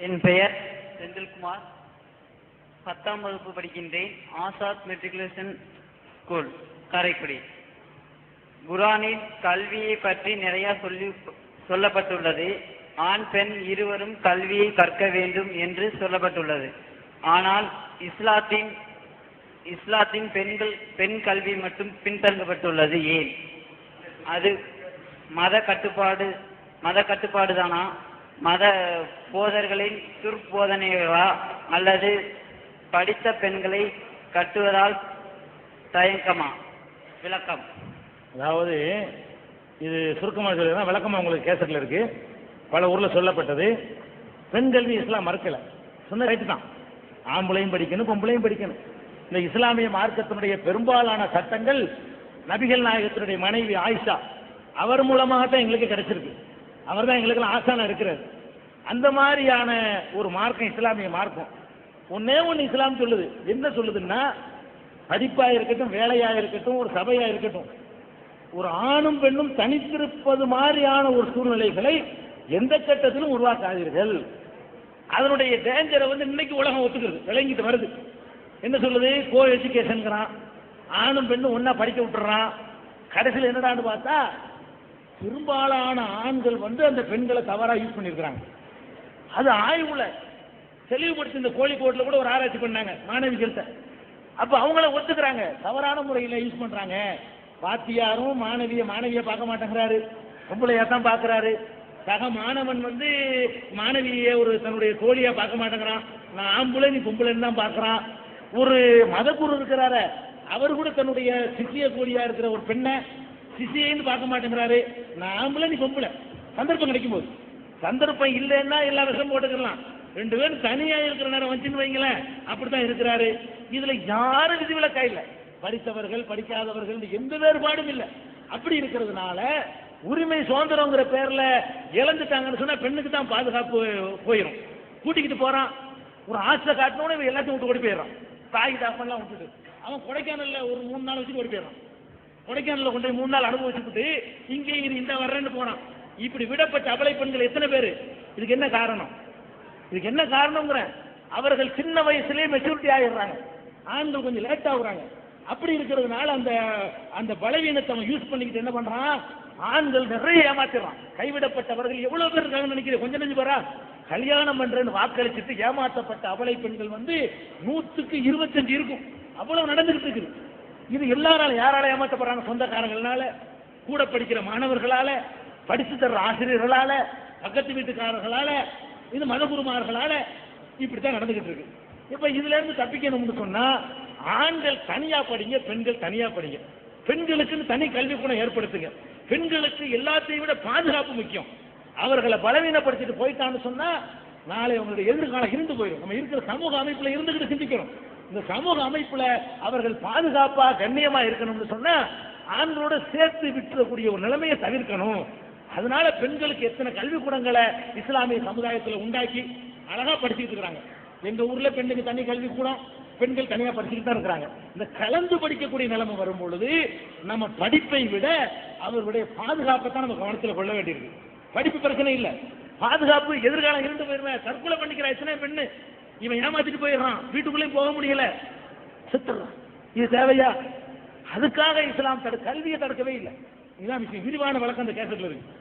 என் பெயர் செந்தில்குமார். 10ஆம் வகுப்பு படிக்கின்றேன். Azad matriculation school, Karaikudi. குரானில் கல்வியை பற்றி நிறைய சொல்லப்பட்டுள்ளது. ஆண் பெண் இருவரும் கல்வியை கற்க வேண்டும் என்று சொல்லப்பட்டுள்ளது. ஆனால் இஸ்லாத்தின் பெண் கல்வி மட்டும் பின்தங்கப்பட்டுள்ளது. ஏன்? அது மத கட்டுப்பாடு தானா? மத போதர்களின் துர்போதனைகளா? அல்லது படித்த பெண்களை கட்டுவதால் தயக்கமா? விளக்கம். அதாவது இது சுருக்கமாக சொல்லிதான் விளக்கமாக உங்களுக்கு கேசட்டில் இருக்கு. பல ஊரில் சொல்லப்பட்டது. பெண் கல்வி இஸ்லாம் மறுக்கலை, சொன்ன ரைட்டு தான். ஆம்பளையும் படிக்கணும், பொம்பளையும் படிக்கணும். இந்த இஸ்லாமிய மார்க்கத்தினுடைய பெரும்பாலான சட்டங்கள் நபிகள் நாயகத்தினுடைய மனைவி ஆயிஷா அவர் மூலமாகத்தான் எங்களுக்கு கிடைச்சிருக்கு. அவர் தான் எங்களுக்கு ஆசானா இருக்கிறார். அந்த மாதிரியான ஒரு மார்க்கம் இஸ்லாமிய மார்க்கம். ஒன்னே ஒன்று இஸ்லாம் சொல்லுது. என்ன சொல்லுதுன்னா, படிப்பாக இருக்கட்டும், வேலையாக இருக்கட்டும், ஒரு சபையாக இருக்கட்டும், ஒரு ஆணும் பெண்ணும் தனித்திருப்பது மாதிரியான ஒரு சூழ்நிலைகளை எந்த கட்டத்திலும் உருவாக்காதீர்கள். அதனுடைய டேஞ்சரை இன்னைக்கு உலகம் ஒத்துக்கிறது, விளங்கிட்டு வருது. என்ன சொல்லுது? கோ எஜுகேஷன்ங்கிறான், ஆணும் பெண்ணும் ஒன்னா படிக்க விட்டுறான். கடைசியில் என்னடான்னு பார்த்தா பெரும்பாலான ஆண்கள் அந்த பெண்களை தவறா யூஸ் பண்ணியிருக்கிறாங்க. அது ஆய்வுல தெளிவுபடுத்தி இந்த கோழிக்கோட்டில் கூட ஒரு ஆராய்ச்சி பண்ணாங்க மாணவிகள்கிட்ட. அப்ப அவங்கள ஒத்துக்கிறாங்க, தவறான முறையில் யூஸ் பண்றாங்க. வாத்தியாரும் மாணவியை பார்க்க மாட்டேங்கிறாரு, பொம்பளையா தான் பார்க்கிறாரு. சக மாணவன் மாணவியை ஒரு தன்னுடைய தோழியா பார்க்க மாட்டேங்கிறான். நான் ஆம்பளை நீ பொம்பளைன்னு தான் பார்க்கறான். ஒரு மதகுரு இருக்கிறாரு, அவர் கூட தன்னுடைய சிசிய கோழியா இருக்கிற ஒரு பெண்ணை சிசியன்னு பார்க்க மாட்டேங்கிறாரு. நான் ஆம்பளை நீ பொம்பளை. சந்தர்ப்பம் கிடைக்கும் போது, சந்தர்ப்பம் இல்லைன்னா எல்லா விஷயம் போட்டுக்கலாம். ரெண்டு பேரும் தனியா இருக்கிற நேரம் வச்சுன்னு வைங்களேன், அப்படித்தான் இருக்கிறாரு. இதுல யாரும் விதிவிலக்கா இல்லை, படித்தவர்கள் படிக்காதவர்கள் எந்த வேறுபாடும் இல்லை. அப்படி இருக்கிறதுனால உரிமை சுதந்திரங்கிற பேர்ல இழந்துட்டாங்கன்னு சொன்னா பெண்ணுக்கு தான் பாதுகாப்பு போயிடும். கூட்டிக்கிட்டு போறான், ஒரு ஆசை காட்டணும்னு இவன் எல்லாத்தையும் விட்டு ஓடி போயிடறான். தாய் தாப்பெல்லாம் விட்டுட்டு அவன் கொடைக்கானல்ல ஒரு 3 நாள் வச்சுட்டு ஓடி போயிடறான். கொடைக்கானல்ல கொண்டு 3 நாள் அனுபவிச்சுட்டு இங்கே இந்த வர்றேன்னு போனான். இப்படி விடப்பட்ட அபலை பெண்கள் எத்தனை பேர்? இதுக்கு என்ன காரணம்? இதுக்கு என்ன காரணம்ங்கிறேன். அவர்கள் சின்ன வயசுலேயே மெச்சூரிட்டி ஆகிடுறாங்க, ஆண்கள் கொஞ்சம் லேட் ஆகுறாங்க. அப்படி இருக்கிறதுனால அந்த பலவீனத்தை அவன் யூஸ் பண்ணிக்கிட்டு என்ன பண்றான், ஆண்கள் நிறைய ஏமாத்திடுறான். கைவிடப்பட்டவர்கள் எவ்வளவு பேர் இருக்காங்கன்னு நினைக்கிறேன், கொஞ்சம் நெஞ்சு பேரா? கல்யாணம் பண்றேன்னு வாக்களிச்சுட்டு ஏமாற்றப்பட்ட அபலை பெண்கள் 100க்கு 25 இருக்கும். அவ்வளவு நடந்துகிட்டு இருக்குது. இது எல்லாராலும் யாரால ஏமாற்றப்படுறாங்க? சொந்தக்காரங்களால, கூட படிக்கிற மாணவர்களால, படிச்சு தர்ற ஆசிரியர்களால, பக்கத்து வீட்டுக்காரர்களால, இது மதகுருமார்களால. இப்படித்தான் நடந்துகிட்டு இருக்கு. இப்ப இதுல இருந்து தப்பிக்கணும்னு சொன்னா ஆண்கள் தனியா படிங்க, பெண்கள் தனியா படிங்க. பெண்களுக்குன்னு தனி கல்வி குணம் ஏற்படுத்துங்க. பெண்களுக்கு எல்லாத்தையும் விட பாதுகாப்பு முக்கியம். அவர்களை பலவீனப்படுத்திட்டு போயிட்டான்னு சொன்னா நாளை அவங்களுடைய எதிர்காலம் இருந்து போயிடும். நம்ம இருக்கிற சமூக அமைப்புல இருந்துகிட்டு சிந்திக்கணும். இந்த சமூக அமைப்புல அவர்கள் பாதுகாப்பா கண்ணியமா இருக்கணும்னு சொன்னா ஆண்களோட சேர்த்து விட்டுறக்கூடிய ஒரு நிலைமையை தவிர்க்கணும். அதனால பெண்களுக்கு எத்தனை கல்வி கூடங்களை இஸ்லாமிய சமுதாயத்தில் உண்டாக்கி அழகா படிச்சுட்டு இருக்கிறாங்க. எங்க ஊர்ல பெண்ணுக்கு தனி கல்வி கூடம், பெண்கள் தனியா படிச்சுட்டு தான் இருக்கிறாங்க. இந்த கலந்து படிக்கக்கூடிய நிலைமை வரும் பொழுது நம்ம படிப்பை விட அவர்களுடைய பாதுகாப்பை தான் நம்ம கவனத்தில் கொள்ள வேண்டியிருக்கு. படிப்பு பிரச்சனை இல்லை, பாதுகாப்பு. எதிர்காலம் இருந்து போயிருவேன், தற்கொலை பண்ணிக்கிற எத்தனை பெண்ணு இவன் ஏமாத்திட்டு போயிடுறான், வீட்டுக்குள்ளேயும் போக முடியல, செத்துறான். இது தேவையா? அதுக்காக இஸ்லாம் கல்வியை தடுக்கவே இல்லை. இதுதான் விஷயம். விரிவான வழக்கம் அந்த கேசட்ல இருக்கு.